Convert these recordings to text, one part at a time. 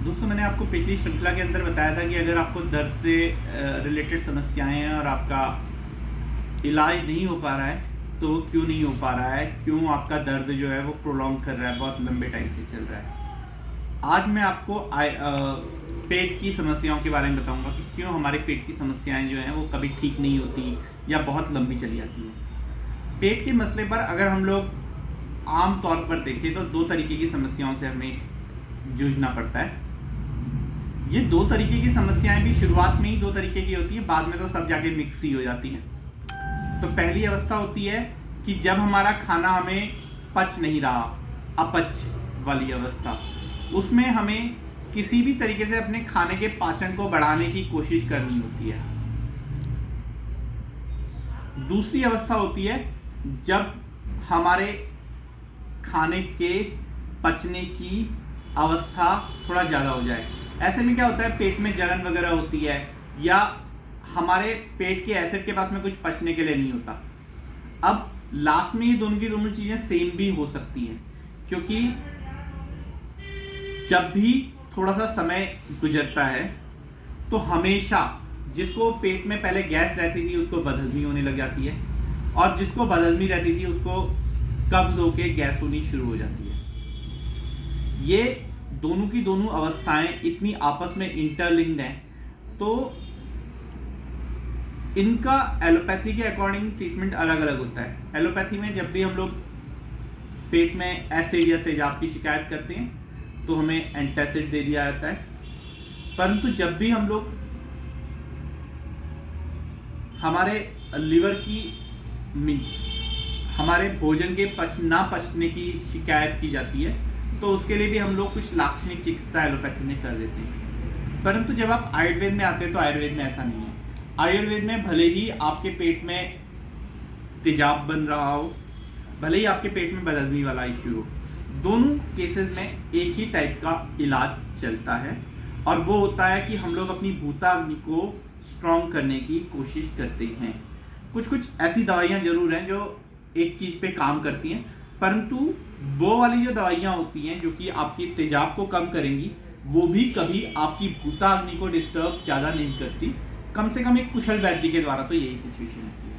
दोस्तों, मैंने आपको पिछली श्रृंखला के अंदर बताया था कि अगर आपको दर्द से रिलेटेड समस्याएं हैं और आपका इलाज नहीं हो पा रहा है तो क्यों नहीं हो पा रहा है, क्यों आपका दर्द जो है वो प्रोलॉन्ग कर रहा है, बहुत लंबे टाइम से चल रहा है। आज मैं आपको पेट की समस्याओं के बारे में बताऊंगा कि क्यों हमारे पेट की समस्याएं जो हैं वो कभी ठीक नहीं होती या बहुत लंबी चली जाती हैं। पेट के मसले पर अगर हम लोग आम तौर पर देखें तो दो तरीके की समस्याओं से हमें जूझना पड़ता है। ये दो तरीके की समस्याएं भी शुरुआत में ही दो तरीके की होती हैं, बाद में तो सब जाके मिक्स ही हो जाती हैं। तो पहली अवस्था होती है कि जब हमारा खाना हमें पच नहीं रहा, अपच वाली अवस्था, उसमें हमें किसी भी तरीके से अपने खाने के पाचन को बढ़ाने की कोशिश करनी होती है। दूसरी अवस्था होती है जब हमारे खाने के पचने की अवस्था थोड़ा ज़्यादा हो जाए। ऐसे में क्या होता है, पेट में जलन वगैरह होती है या हमारे पेट के एसिड के पास में कुछ पचने के लिए नहीं होता। अब लास्ट में ये दोनों की दोनों चीज़ें सेम भी हो सकती हैं, क्योंकि जब भी थोड़ा सा समय गुजरता है तो हमेशा जिसको पेट में पहले गैस रहती थी उसको बदहजमी होने लग जाती है, और जिसको बदहजमी रहती थी उसको कब्ज होके गैस होनी शुरू हो जाती है। ये दोनों की दोनों अवस्थाएं इतनी आपस में इंटरलिंक्ड हैं, तो इनका एलोपैथी के अकॉर्डिंग ट्रीटमेंट अलग अलग होता है। एलोपैथी में जब भी हम लोग पेट में एसिड या तेजाब की शिकायत करते हैं तो हमें एंटासिड दे दिया जाता है, परंतु जब भी हम लोग हमारे लिवर की हमारे भोजन के ना पचने की शिकायत की जाती है तो उसके लिए भी हम लोग कुछ लाक्षणिक चिकित्सा एलोपैथी में कर देते हैं। परंतु जब आप आयुर्वेद में आते हैं तो आयुर्वेद में ऐसा नहीं है। आयुर्वेद में भले ही आपके पेट में तेजाब बन रहा हो, भले ही आपके पेट में बदहजमी वाला इश्यू हो, दोनों केसेस में एक ही टाइप का इलाज चलता है, और वो होता है कि हम लोग अपनी भूताग्नि को स्ट्रॉन्ग करने की कोशिश करते हैं। कुछ कुछ ऐसी दवाइयाँ जरूर हैं जो एक चीज़ पे काम करती हैं, परंतु वो वाली जो दवाइयाँ होती हैं जो कि आपकी तेजाब को कम करेंगी, वो भी कभी आपकी भूताग्नि को डिस्टर्ब ज़्यादा नहीं करती, कम से कम एक कुशल वैद्य के द्वारा तो यही सिचुएशन होती है।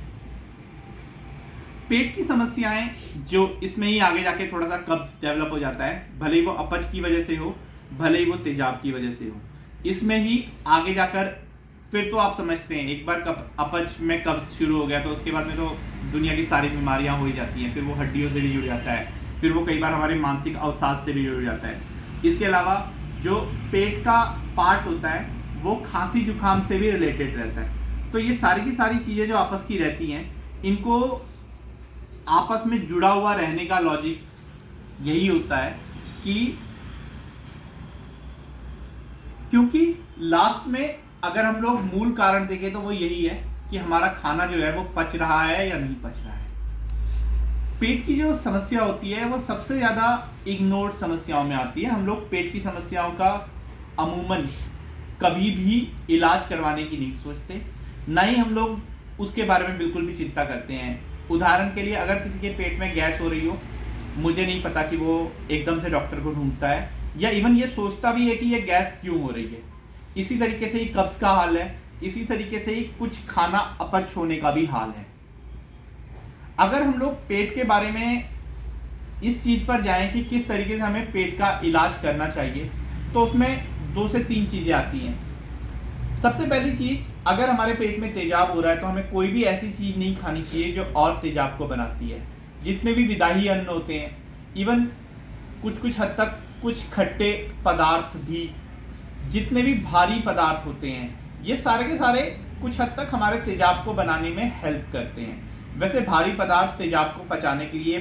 पेट की समस्याएं जो इसमें ही आगे जाके थोड़ा सा कब्ज डेवलप हो जाता है, भले ही वो अपच की वजह से हो, भले ही वो तेजाब की वजह से हो, इसमें ही आगे जाकर फिर तो आप समझते हैं एक बार अपच में कब्ज शुरू हो गया तो उसके बाद में तो दुनिया की सारी बीमारियां हो ही जाती हैं। फिर वो हड्डियों से भी जुड़ जाता है, फिर वो कई बार हमारे मानसिक अवसाद से भी जुड़ जाता है। इसके अलावा जो पेट का पार्ट होता है वो खांसी जुकाम से भी रिलेटेड रहता है। तो ये सारी की सारी चीज़ें जो आपस की रहती हैं, इनको आपस में जुड़ा हुआ रहने का लॉजिक यही होता है कि क्योंकि लास्ट में अगर हम लोग मूल कारण देखें तो वो यही है कि हमारा खाना जो है वो पच रहा है या नहीं पच रहा है। पेट की जो समस्या होती है वो सबसे ज़्यादा इग्नोर्ड समस्याओं में आती है। हम लोग पेट की समस्याओं का अमूमन कभी भी इलाज करवाने की नहीं सोचते, ना ही हम लोग उसके बारे में बिल्कुल भी चिंता करते हैं। उदाहरण के लिए अगर किसी के पेट में गैस हो रही हो, मुझे नहीं पता कि वो एकदम से डॉक्टर को ढूंढता है या इवन ये सोचता भी है कि ये गैस क्यों हो रही है। इसी तरीके से ही कब्ज का हाल है, इसी तरीके से ही कुछ खाना अपच होने का भी हाल है। अगर हम लोग पेट के बारे में इस चीज़ पर जाएं कि किस तरीके से हमें पेट का इलाज करना चाहिए, तो उसमें 2 से 3 चीज़ें आती हैं। सबसे पहली चीज़, अगर हमारे पेट में तेजाब हो रहा है तो हमें कोई भी ऐसी चीज़ नहीं खानी चाहिए जो और तेजाब को बनाती है। जितने भी विदाही अन्न होते हैं, इवन कुछ हद तक कुछ खट्टे पदार्थ भी, जितने भी भारी पदार्थ होते हैं, ये सारे के सारे कुछ हद तक हमारे तेजाब को बनाने में हेल्प करते हैं। वैसे भारी पदार्थ तेजाब को पचाने के लिए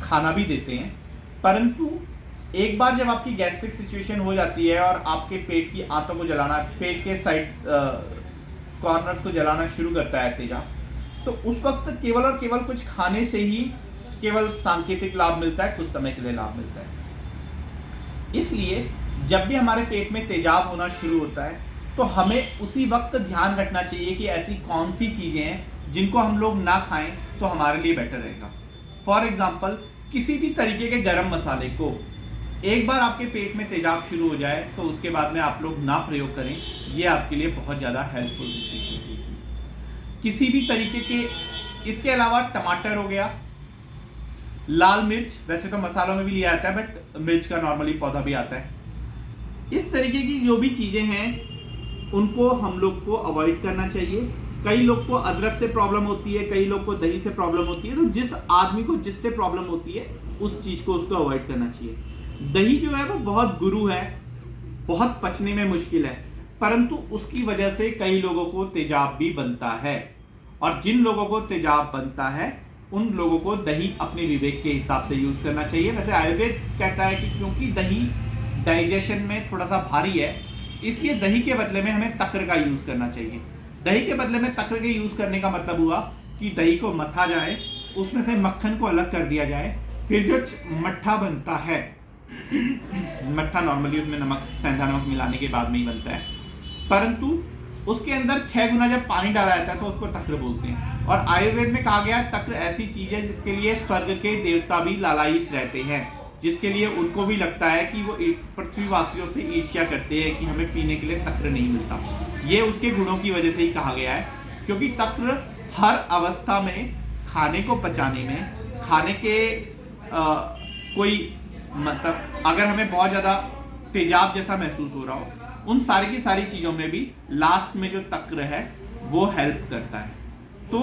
खाना भी देते हैं, परंतु एक बार जब आपकी गैस्ट्रिक सिचुएशन हो जाती है और आपके पेट की आंतों को जलाना, पेट के साइड कॉर्नर को जलाना शुरू करता है तेजाब, तो उस वक्त केवल और केवल कुछ खाने से ही केवल सांकेतिक लाभ मिलता है, कुछ समय के लिए लाभ मिलता है। इसलिए जब भी हमारे पेट में तेजाब होना शुरू होता है तो हमें उसी वक्त ध्यान रखना चाहिए कि ऐसी कौन सी चीज़ें हैं जिनको हम लोग ना खाएं तो हमारे लिए बेटर रहेगा। फॉर एग्जाम्पल, किसी भी तरीके के गरम मसाले को एक बार आपके पेट में तेजाब शुरू हो जाए तो उसके बाद में आप लोग ना प्रयोग करें, ये आपके लिए बहुत ज़्यादा हेल्पफुल होगी किसी भी तरीके के। इसके अलावा टमाटर हो गया, लाल मिर्च, वैसे तो मसालों में भी लिया जाता है बट मिर्च का नॉर्मली पौधा भी आता है। इस तरीके की जो भी चीज़ें हैं उनको हम लोग को अवॉइड करना चाहिए। कई लोग को अदरक से प्रॉब्लम होती है, कई लोग को दही से प्रॉब्लम होती है, तो जिस आदमी को जिससे प्रॉब्लम होती है उस चीज़ को उसको अवॉइड करना चाहिए। दही जो है वो बहुत गुरु है, बहुत पचने में मुश्किल है, परंतु उसकी वजह से कई लोगों को तेजाब भी बनता है। और जिन लोगों को तेजाब बनता है उन लोगों को दही अपने विवेक के हिसाब से यूज करना चाहिए। वैसे आयुर्वेद कहता है कि क्योंकि दही डाइजेशन में थोड़ा सा भारी है, इसलिए दही के बदले में हमें तक्र का यूज करना चाहिए। दही के बदले में तक्र के यूज करने का मतलब हुआ कि दही को मथा जाए, उसमें से मक्खन को अलग कर दिया जाए, फिर जो मट्ठा बनता है मट्ठा नॉर्मली उसमें नमक, सेंधा नमक मिलाने के बाद में ही बनता है, परंतु उसके अंदर 6 गुना जब पानी डाला जाता है तो उसको तक्र बोलते हैं। और आयुर्वेद में कहा गया है तक्र ऐसी चीज है जिसके लिए स्वर्ग के देवता भी लालायित रहते हैं, जिसके लिए उनको भी लगता है कि वो पृथ्वीवासियों से ईर्ष्या करते हैं कि हमें पीने के लिए तक्र नहीं मिलता। ये उसके गुणों की वजह से ही कहा गया है, क्योंकि तक्र हर अवस्था में खाने को पचाने में, खाने के कोई मतलब अगर हमें बहुत ज़्यादा तेजाब जैसा महसूस हो रहा हो, उन सारी की सारी चीज़ों में भी लास्ट में जो तक्र है वो हेल्प करता है। तो